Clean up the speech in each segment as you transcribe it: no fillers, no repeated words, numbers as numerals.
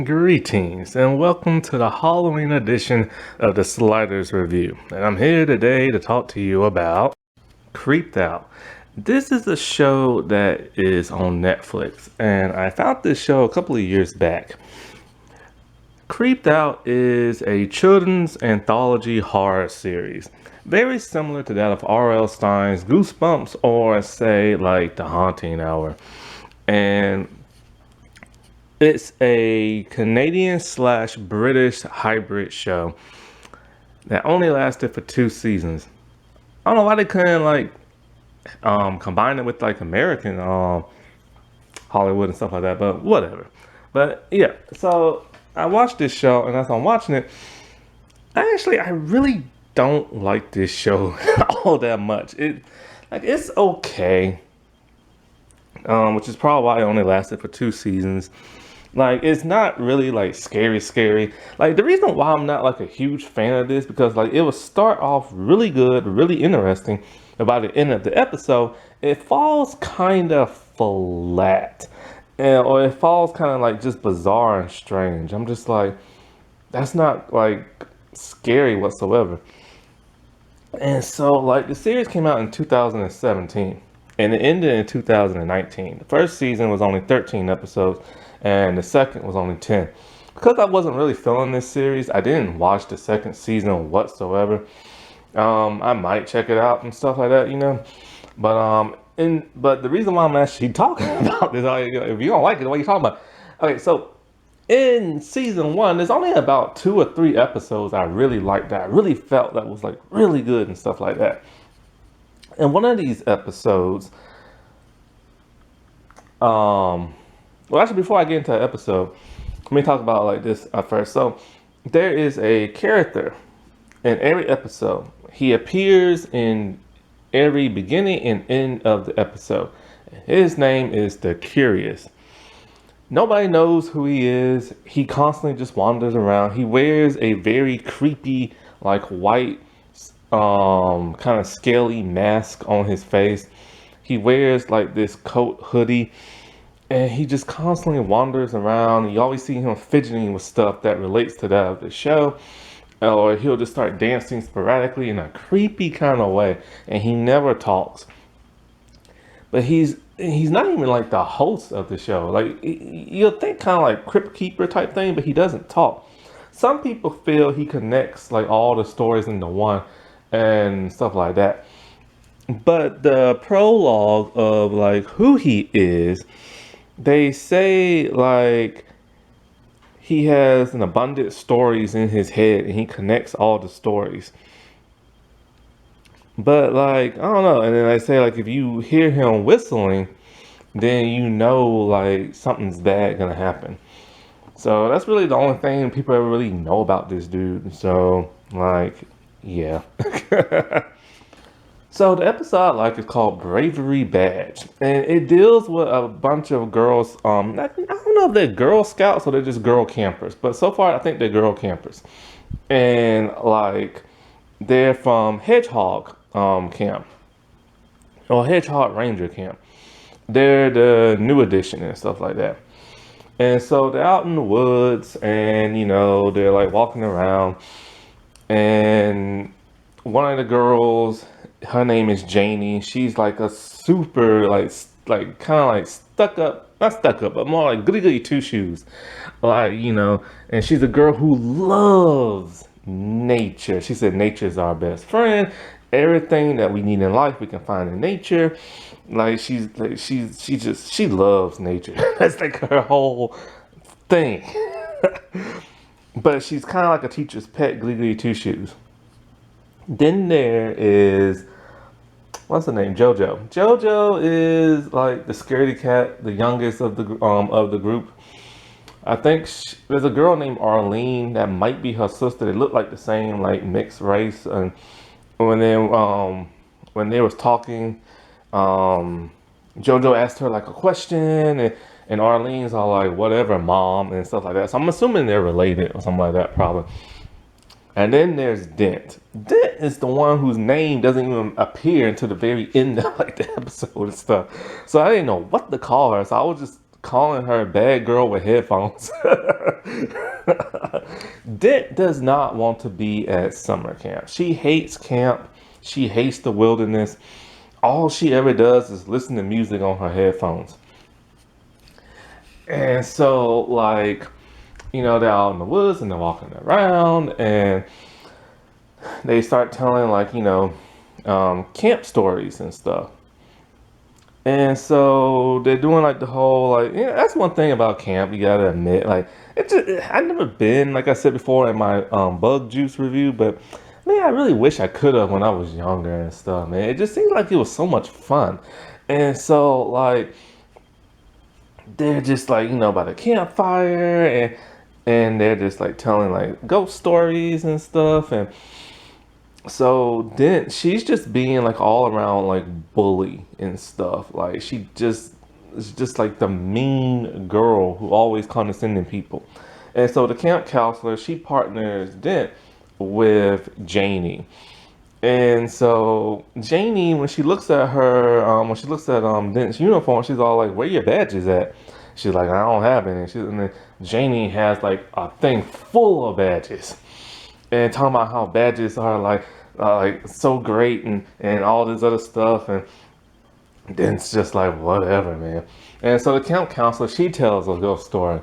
Greetings and welcome to the Halloween edition of the Sliders Review. And I'm here today to talk to you about Creeped Out. This is a show that is on Netflix, and I found this show a couple of years back. Creeped Out is a children's anthology horror series, very similar to that of R.L. Stine's Goosebumps or, say, like The Haunting Hour. And it's a Canadian / British hybrid show that only lasted for 2 seasons. I don't know why they couldn't combine it with like American Hollywood and stuff like that, but whatever. But yeah, so I watched this show, and as I'm watching it, I really don't like this show all that much. It's okay, which is probably why it only lasted for 2 seasons. Like, it's not really like scary. Like, the reason why I'm not like a huge fan of this, because like it will start off really good, really interesting. And by the end of the episode, it falls kind of flat. Or it falls kind of like just bizarre and strange. I'm just like, that's not like scary whatsoever. And so like the series came out in 2017 and it ended in 2019. The first season was only 13 episodes and the second was only 10. Because I wasn't really feeling this series, I didn't watch the second season whatsoever. I might check it out and stuff like that, you know. But the reason why I'm actually talking about this, if you don't like it, what are you talking about? Okay, so in season 1, there's only about 2 or 3 episodes I really liked, that I really felt that was like really good and stuff like that. And one of these episodes, well, actually, before I get into the episode, let me talk about like this first. So there is a character in every episode. He appears in every beginning and end of the episode. His name is the Curious. Nobody knows who he is. He constantly just wanders around. He wears a very creepy, like white, kind of scaly mask on his face. He wears like this coat hoodie, and he just constantly wanders around. You always see him fidgeting with stuff that relates to that of the show. Or he'll just start dancing sporadically in a creepy kind of way, and he never talks. But he's not even like the host of the show. Like, you'll think kind of like Crypt Keeper type thing, but he doesn't talk. Some people feel he connects like all the stories into one and stuff like that. But the prologue of like who he is, they say like he has an abundant stories in his head and he connects all the stories. But like, I don't know. And then I say like if you hear him whistling, then you know like something's bad gonna happen. So that's really the only thing people ever really know about this dude. So like, yeah. So the episode I like is called Bravery Badge, and it deals with a bunch of girls. I don't know if they're Girl Scouts or they're just girl campers, but so far I think they're girl campers, and like they're from Hedgehog camp or Hedgehog Ranger camp. They're the new edition and stuff like that. And so they're out in the woods, and you know they're like walking around, and one of the girls, her name is Janie. She's like a super like kind of like stuck up, not stuck up, but more like goody two shoes, like you know. And she's a girl who loves nature. She said nature's our best friend. Everything that we need in life we can find in nature. Like she loves nature. That's like her whole thing. But she's kind of like a teacher's pet, goody two shoes. Then there is, what's her name? Jojo. Jojo is like the scaredy cat, the youngest of the group. I think there's a girl named Arlene that might be her sister. They look like the same, like mixed race. And when they was talking, Jojo asked her like a question, and Arlene's all like, whatever, mom, and stuff like that. So I'm assuming they're related or something like that, probably. And then there's Dent. Dent is the one whose name doesn't even appear until the very end of like the episode and stuff. So I didn't know what to call her. So I was just calling her a bad girl with headphones. Dent does not want to be at summer camp. She hates camp. She hates the wilderness. All she ever does is listen to music on her headphones. And so, like, they're out in the woods and they're walking around and they start telling, like, camp stories and stuff. And so they're doing like the whole, like, that's one thing about camp, you gotta admit, like, I've never been, like I said before in my bug juice review, but man, I really wish I could have when I was younger and stuff, man. It just seemed like it was so much fun. And so, like, they're just like, by the campfire and they're just like telling like ghost stories and stuff. And so then she's just being like all around like bully and stuff. Like she just is just like the mean girl who always condescending people. And so the camp counselor, she partners Dent with Janie. And so Janie, when she looks at Dent's uniform, she's all like, "Where your badges at?" She's like, "I don't have any." And then Janie has like a thing full of badges, and talking about how badges are like so great and all this other stuff. And Dent's just like, whatever, man. And so the camp counselor, she tells a little story.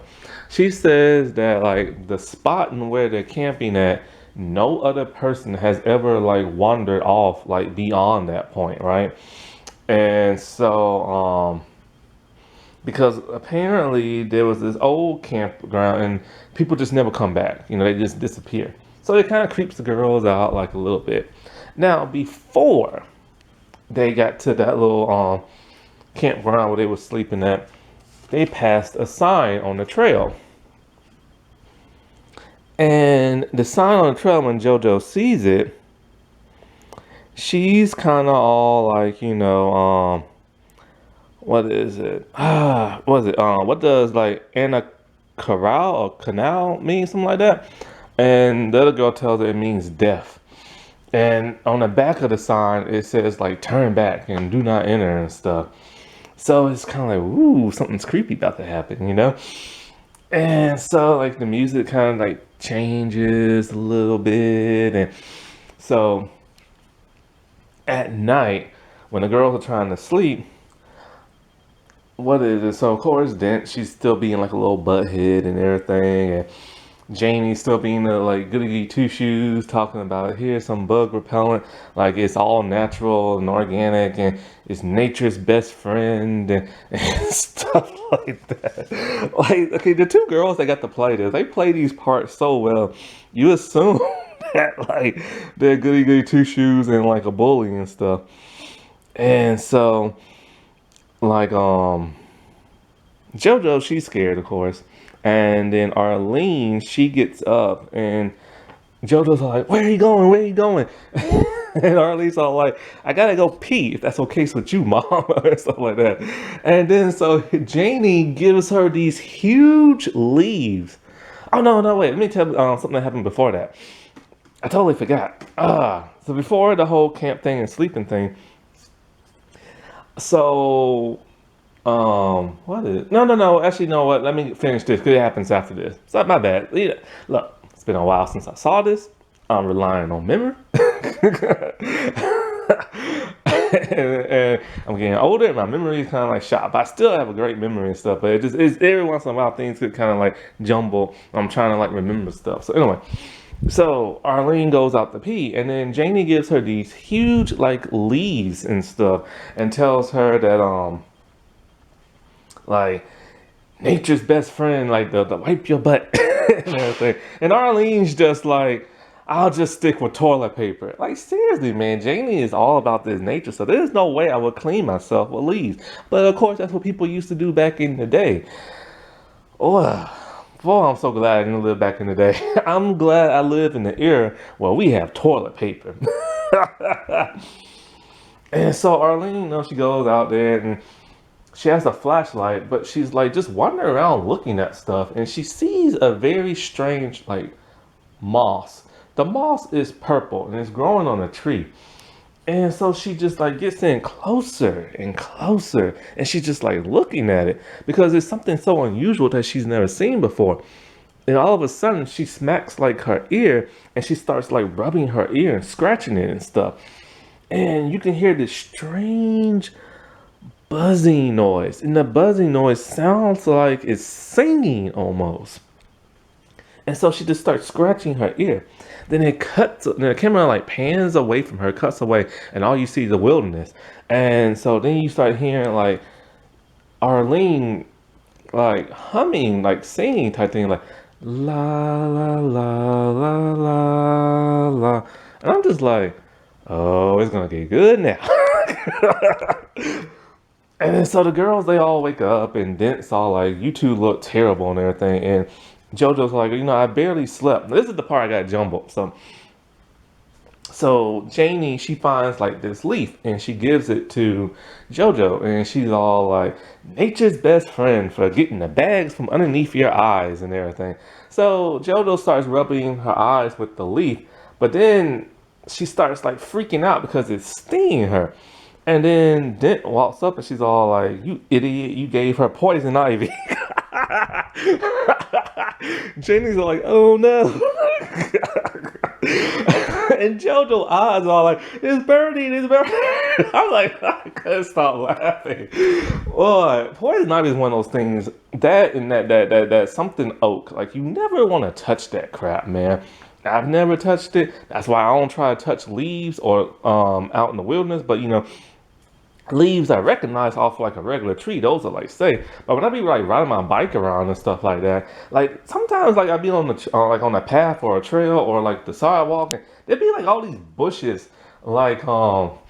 She says that like the spot and where they're camping at, no other person has ever like wandered off like beyond that point, right? And so because apparently there was this old campground and people just never come back, they just disappear. So it kind of creeps the girls out like a little bit. Now before they got to that little campground where they were sleeping at, they passed a sign on the trail. And the sign on the trail, when Jojo sees it, she's kind of all like, what is it? What is it? What does like Anna Corral or Canal mean? Something like that. And the other girl tells her it means death. And on the back of the sign, it says like turn back and do not enter and stuff. So it's kind of like, ooh, something's creepy about to happen, And so like the music kind of like changes a little bit. And so at night, when the girls are trying to sleep, what is it? So of course, Dent, she's still being like a little butthead and everything. And Janie's still being the like goody two shoes, talking about here's some bug repellent, like it's all natural and organic and it's nature's best friend and stuff like that. Like, okay, the two girls that got to play this, they play these parts so well. You assume that like they're goody two shoes and like a bully and stuff. And so like Jojo, she's scared, of course. And then Arlene, she gets up and Jojo's like, "Where are you going? Where are you going?" And Arlene's all like, "I gotta go pee, if that's okay with you, Mom," or stuff like that. And then so Janie gives her these huge leaves. Oh, no, wait. Let me tell you something that happened before that. I totally forgot. So before the whole camp thing and sleeping thing, so what is it? No. Actually, you know what? Let me finish this because it happens after this. So my bad. Yeah. Look, it's been a while since I saw this. I'm relying on memory. and I'm getting older and my memory is kind of like shot. But I still have a great memory and stuff. But it's every once in a while things get kind of like jumble. I'm trying to like remember stuff. So anyway. So Arlene goes out to pee, and then Janie gives her these huge like leaves and stuff, and tells her that like nature's best friend, like the wipe your butt and everything. And Arlene's just like, "I'll just stick with toilet paper." Like seriously, man, Janie is all about this nature, so there's no way I would clean myself with leaves. But of course, that's what people used to do back in the day. Oh. Boy, I'm so glad I didn't live back in the day. I'm glad I live in the era where we have toilet paper. And so Arlene, she goes out there and she has a flashlight, but she's like just wandering around looking at stuff. And she sees a very strange like moss. The moss is purple and it's growing on a tree. And so she just like gets in closer and closer, and she's just like looking at it because it's something so unusual that she's never seen before. And all of a sudden, she smacks like her ear, and she starts like rubbing her ear and scratching it and stuff. And you can hear this strange buzzing noise, and the buzzing noise sounds like it's singing almost. And so she just starts scratching her ear. Then it cuts, then the camera like pans away from her, cuts away, and all you see is the wilderness. And so then you start hearing like Arlene like humming, like singing type thing, like la la la la la la. And I'm just like, oh, it's gonna get good now. And then so the girls, they all wake up, and Dent's all like, you two look terrible and everything. And Jojo's like, I barely slept. This is the part I got jumbled. So Janie, she finds like this leaf, and she gives it to Jojo, and she's all like, nature's best friend for getting the bags from underneath your eyes and everything. So Jojo starts rubbing her eyes with the leaf, but then she starts like freaking out because it's stinging her. And then Dent walks up, and she's all like, you idiot, you gave her poison ivy. Janie's all like, oh no. And Jojo's eyes are like, it's burning, it's burning. I'm like, I couldn't stop laughing. Boy, poison ivy is one of those things that something oak. Like, you never want to touch that crap, man. I've never touched it. That's why I don't try to touch leaves or out in the wilderness. But leaves I recognize off like a regular tree, those are like safe. But when I be like riding my bike around and stuff like that, like sometimes like I be on the like on a path or a trail or like the sidewalk, and there'd be like all these bushes like all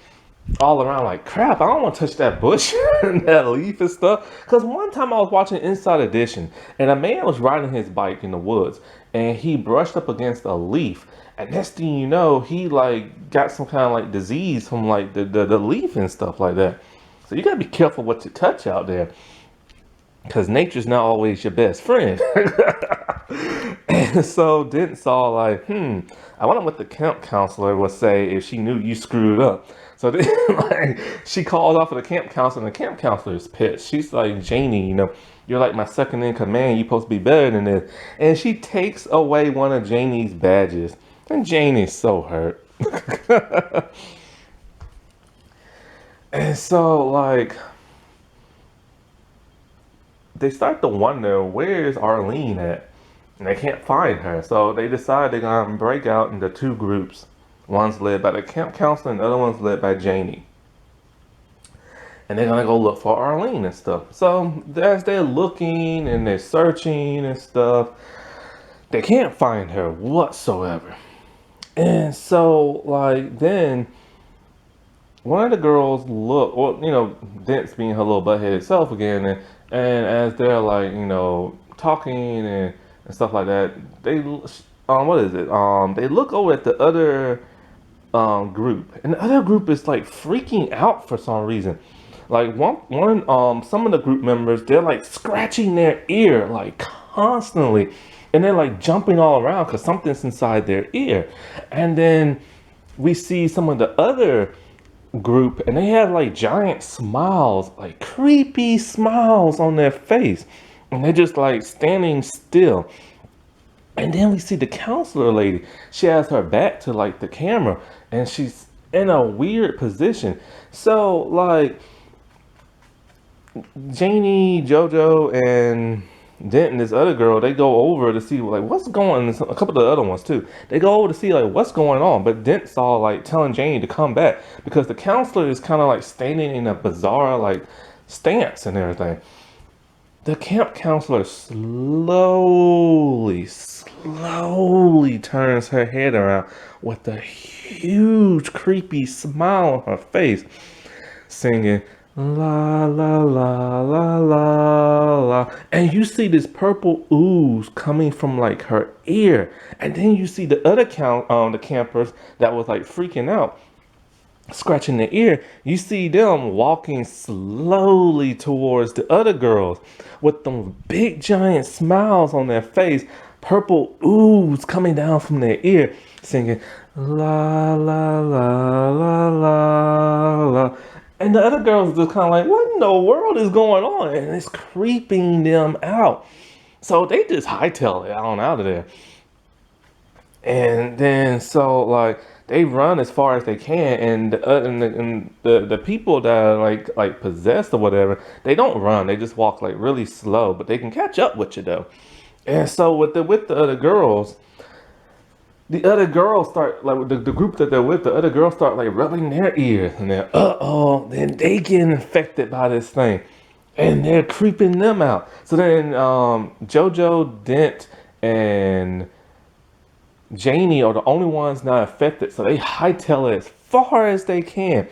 around. Like, crap, I don't want to touch that bush and that leaf and stuff. Because one time I was watching Inside Edition, and a man was riding his bike in the woods, and he brushed up against a leaf. And next thing you know, he like got some kind of like disease from like the leaf and stuff like that. So you gotta be careful what you touch out there, because nature's not always your best friend. And so Dent saw like, I wonder what the camp counselor would say if she knew you screwed up. So then like, she called off of the camp counselor, and the camp counselor is pissed. She's like, Janie, you're like my second in command. You're supposed to be better than this. And she takes away one of Janie's badges. And Janie's so hurt. And so, like, they start to wonder, where's Arlene at? And they can't find her. So they decide they're going to break out into two groups. One's led by the camp counselor, and the other one's led by Janie. And they're going to go look for Arlene and stuff. So as they're looking and they're searching and stuff, they can't find her whatsoever. And so, like, then one of the girls look, well, Dent's being her little buttheaded self again, and as they're like, talking and stuff like that, they, what is it? They look over at the other group, and the other group is like freaking out for some reason. Like some of the group members, they're like scratching their ear like constantly. And they're like jumping all around because something's inside their ear. And then we see some of the other group, and they have like giant smiles, like creepy smiles on their face. And they're just like standing still. And then we see the counselor lady. She has her back to like the camera, and she's in a weird position. So like Janie, Jojo, and Dent and this other girl, they go over to see like what's going on. A couple of the other ones too. They go over to see like what's going on. But Dent saw like telling Janie to come back because the counselor is kind of like standing in a bizarre like stance and everything. The camp counselor slowly turns her head around with a huge creepy smile on her face, singing la la la la la la, and you see this purple ooze coming from like her ear, and then you see the other the campers that was like freaking out, scratching their ear. You see them walking slowly towards the other girls with them big giant smiles on their face, purple ooze coming down from their ear, singing La la la la la la. And the other girls just kind of like, what in the world is going on? And it's creeping them out. So they just hightail it on out of there. And then so like they run as far as they can, and the people that are like possessed or whatever, they don't run. They just walk like really slow, but they can catch up with you though. And so with the other girls, the other girls start like the group that they're with. The other girls start like rubbing their ears, and they're then they get infected by this thing, and they're creeping them out. So then Jojo, Dent, and Janie are the only ones not affected, so they hightail it as far as they can.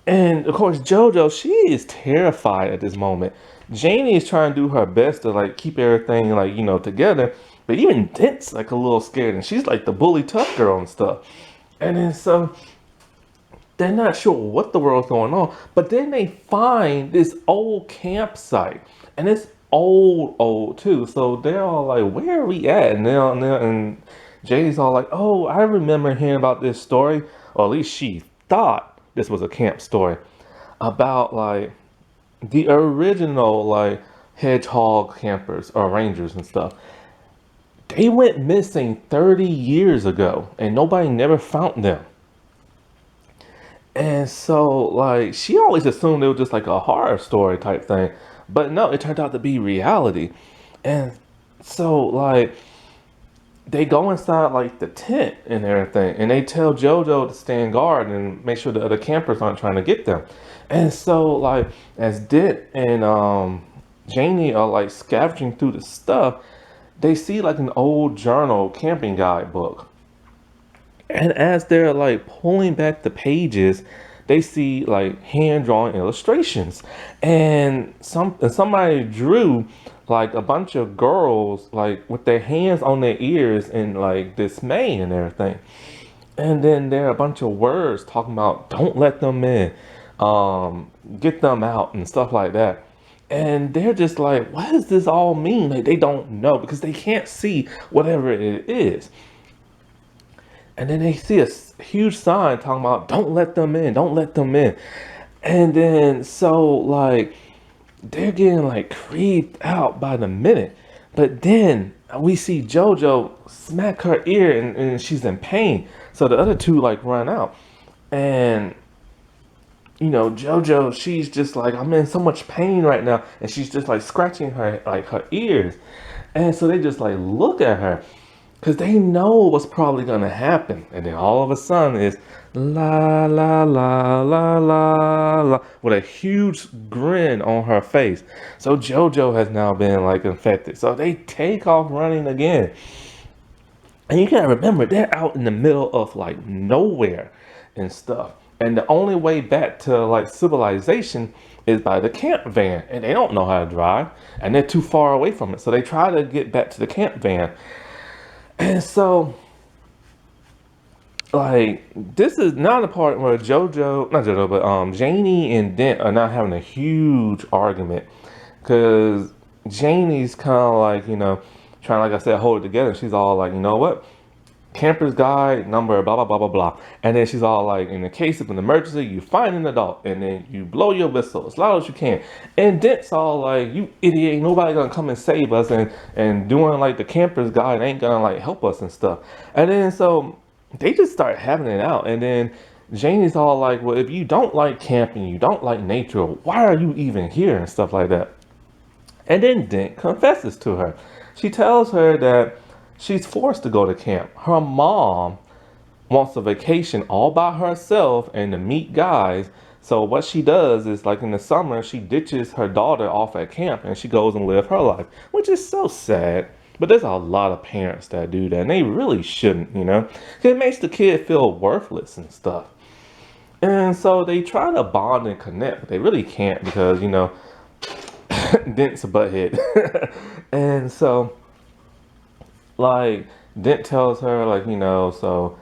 And of course, JoJo, she is terrified at this moment. Janie is trying to do her best to like keep everything like together, but even Dent's like a little scared, and she's like the bully tough girl and stuff. And then so they're not sure what the world's going on, but then they find this old campsite, and it's old too. So they're all like, "Where are we at?" And Jay's all like, "Oh, I remember hearing about this story, or at least she thought this was a camp story about like the original like hedgehog campers or rangers and stuff. They went missing 30 years ago, and nobody never found them." And so, like, she always assumed it was just like a horror story type thing. But no, it turned out to be reality. And so, like, they go inside, like, the tent and everything. And they tell JoJo to stand guard and make sure the other campers aren't trying to get them. And so, like, as Dent and Janie are, like, scavenging through the stuff, they see, like, an old journal camping guide book. And as they're like pulling back the pages, they see like hand drawn illustrations, and somebody drew like a bunch of girls like with their hands on their ears in like dismay and everything. And then there are a bunch of words talking about don't let them in, get them out and stuff like that. And they're just like, what does this all mean? Like they don't know because they can't see whatever it is. And then they see a huge sign talking about don't let them in, don't let them in. And then so like they're getting like creeped out by the minute. But then we see JoJo smack her ear, and she's in pain. So the other two like run out. And JoJo, she's just like, I'm in so much pain right now. And she's just like scratching her ears. And so they just like look at her because they know what's probably gonna happen. And then all of a sudden it's la la la la la la with a huge grin on her face. So JoJo has now been like infected. So they take off running again. And you gotta remember, they're out in the middle of like nowhere and stuff. And the only way back to like civilization is by the camp van. And they don't know how to drive. And they're too far away from it. So they try to get back to the camp van. And so, like, this is not the part where not JoJo, but Janie and Dent are not having a huge argument. Because Janie's kind of like, trying, like I said, hold it together. She's all like, you know what? Camper's guide number, blah, blah, blah, blah, blah. And then she's all like, in the case of an emergency, you find an adult and then you blow your whistle as loud as you can. And Dent's all like, you idiot, ain't nobody gonna come and save us. And doing like the camper's guide ain't gonna like help us and stuff. And then so they just start having it out. And then Janie's all like, well, if you don't like camping, you don't like nature, why are you even here and stuff like that. And then Dent confesses to her. She tells her that she's forced to go to camp. Her mom wants a vacation all by herself and to meet guys. So what she does is like in the summer, she ditches her daughter off at camp and she goes and live her life, which is so sad. But there's a lot of parents that do that and they really shouldn't, 'cause it makes the kid feel worthless and stuff. And so they try to bond and connect, but they really can't because, Dent's a butthead. And so like Dent tells her like, so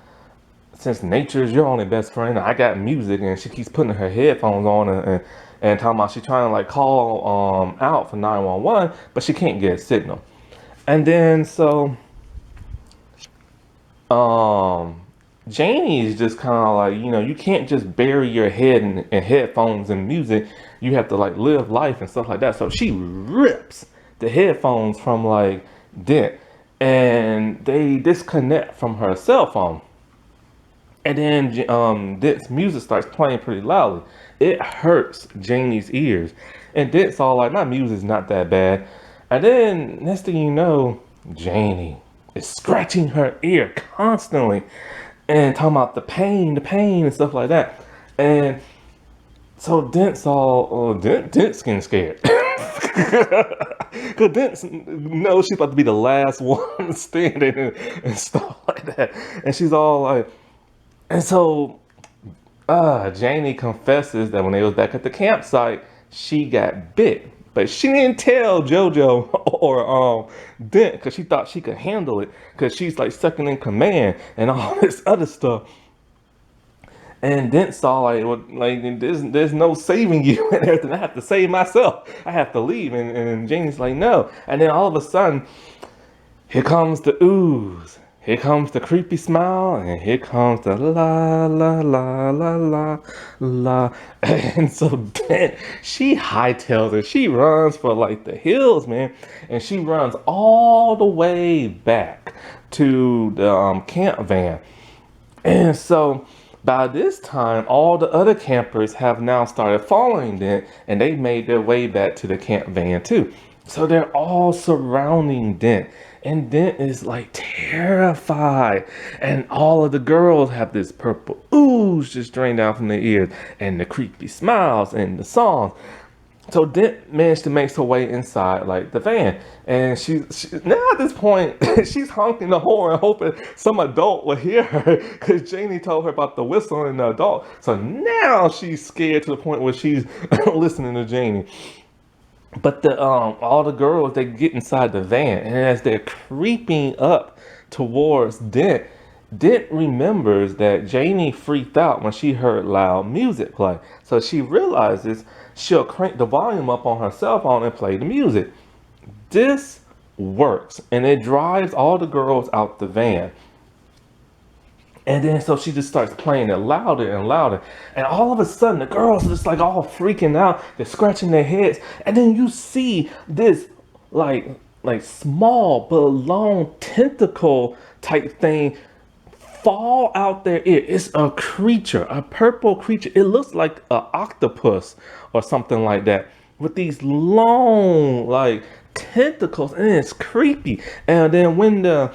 since nature's your only best friend, I got music, and she keeps putting her headphones on and talking about she's trying to like call out for 911, but she can't get a signal. And then so Janie is just kind of like, you can't just bury your head in headphones and music. You have to like live life and stuff like that. So she rips the headphones from like Dent, and they disconnect from her cell phone. And then Dent's music starts playing pretty loudly. It hurts Janie's ears. And Dent's all like, my music's not that bad. And then next thing you know, Janie is scratching her ear constantly and talking about the pain and stuff like that. And so Dent's Dent's getting scared. Because Dent knows she's about to be the last one standing and stuff like that. And she's all like, and so Janie confesses that when they was back at the campsite, she got bit. But she didn't tell Jojo or Dent because she thought she could handle it because she's like second in command and all this other stuff. And Dent saw like, well, like there's no saving you and everything. I have to save myself. I have to leave. And Janie's like, no. And then all of a sudden, here comes the ooze. Here comes the creepy smile, and here comes the la la la la la la. And so then she hightails it. She runs for like the hills, man, and she runs all the way back to the camp van. And so by this time, all the other campers have now started following Dent, and they made their way back to the camp van too. So they're all surrounding Dent, and Dent is like terrified. And all of the girls have this purple ooze just drained down from their ears, and the creepy smiles and the songs. So Dent managed to make her way inside like the van, and she now at this point she's honking the horn hoping some adult will hear her because Janie told her about the whistle and the adult. So now she's scared to the point where she's listening to Janie. But the all the girls, they get inside the van, and as they're creeping up towards Dent, Dent remembers that Janie freaked out when she heard loud music play. So she realizes she'll crank the volume up on her cell phone and play the music. This works, and it drives all the girls out the van. And then so she just starts playing it louder and louder. And all of a sudden the girls are just like all freaking out. They're scratching their heads. And then you see this like small but long tentacle type thing fall out their ear. It's a creature, a purple creature. It looks like an octopus or something like that with these long like tentacles, and it's creepy. And then when the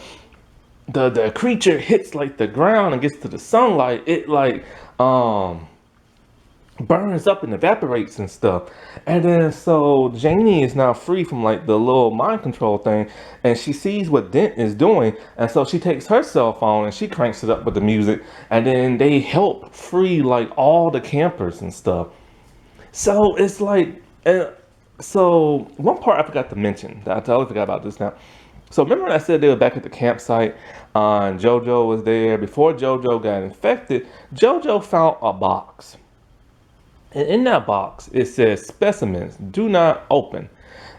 creature hits like the ground and gets to the sunlight, it like burns up and evaporates and stuff. And then so Janie is now free from like the little mind control thing, and she sees what Dent is doing, and so she takes her cell phone and she cranks it up with the music, and then they help free like all the campers and stuff. So it's like so one part I forgot to mention that I totally forgot about this now. So remember when I said they were back at the campsite and Jojo was there? Before Jojo got infected, Jojo found a box. And in that box, it says specimens, do not open.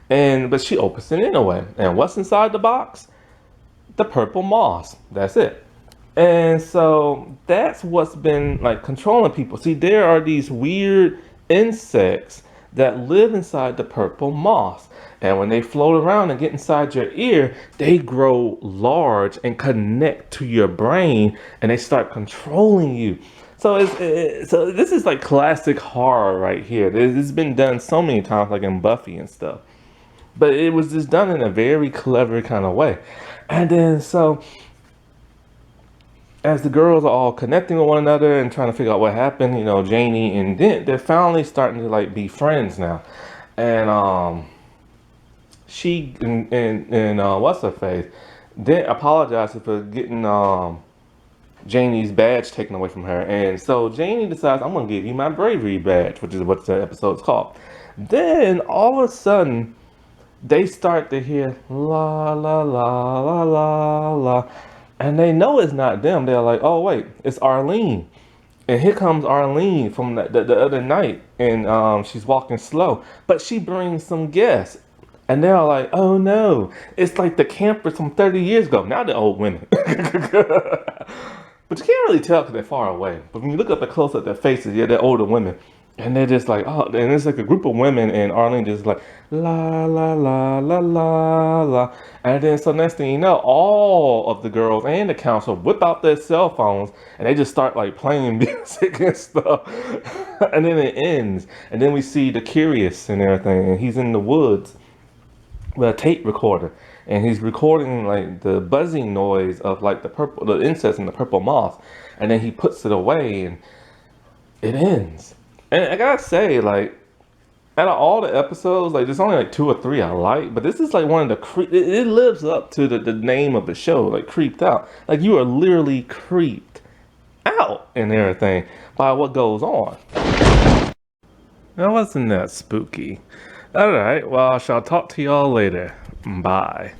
But she opens it anyway. And what's inside the box? The purple moss. That's it. And so that's what's been like controlling people. See, there are these weird insects that live inside the purple moss. And when they float around and get inside your ear, they grow large and connect to your brain, and they start controlling you. So so this is like classic horror right here. This has been done so many times, like in Buffy and stuff. But it was just done in a very clever kind of way. And then so as the girls are all connecting with one another and trying to figure out what happened, Janie and Dent, they're finally starting to like be friends now. And she and what's her face? Dent apologizes for getting Janie's badge taken away from her, and so Janie decides, I'm gonna give you my Bravery Badge, which is what the episode's called. Then all of a sudden, they start to hear la la la la la la, and they know it's not them. They're like, oh wait, it's Arlene. And here comes Arlene from the other night, and she's walking slow, but she brings some guests. And they're like, oh no, it's like the campers from 30 years ago. Now they're old women. But you can't really tell because they're far away. But when you look up and close at their faces, yeah, they're older women. And they're just like, oh, and it's like a group of women, and Arlene just like, la, la, la, la, la, la. And then, so next thing you know, all of the girls and the council whip out their cell phones, and they just start like playing music and stuff. And then it ends. And then we see the Curious and everything, and he's in the woods with a tape recorder, and he's recording like the buzzing noise of like the insects and the purple moth, and then he puts it away, and it ends. And I gotta say, like, out of all the episodes, like, there's only like 2 or 3 I like, but this is like one of the it lives up to the name of the show, like Creeped Out. Like, you are literally creeped out and everything by what goes on. Now, wasn't that spooky? All right, well, I shall talk to y'all later. Bye.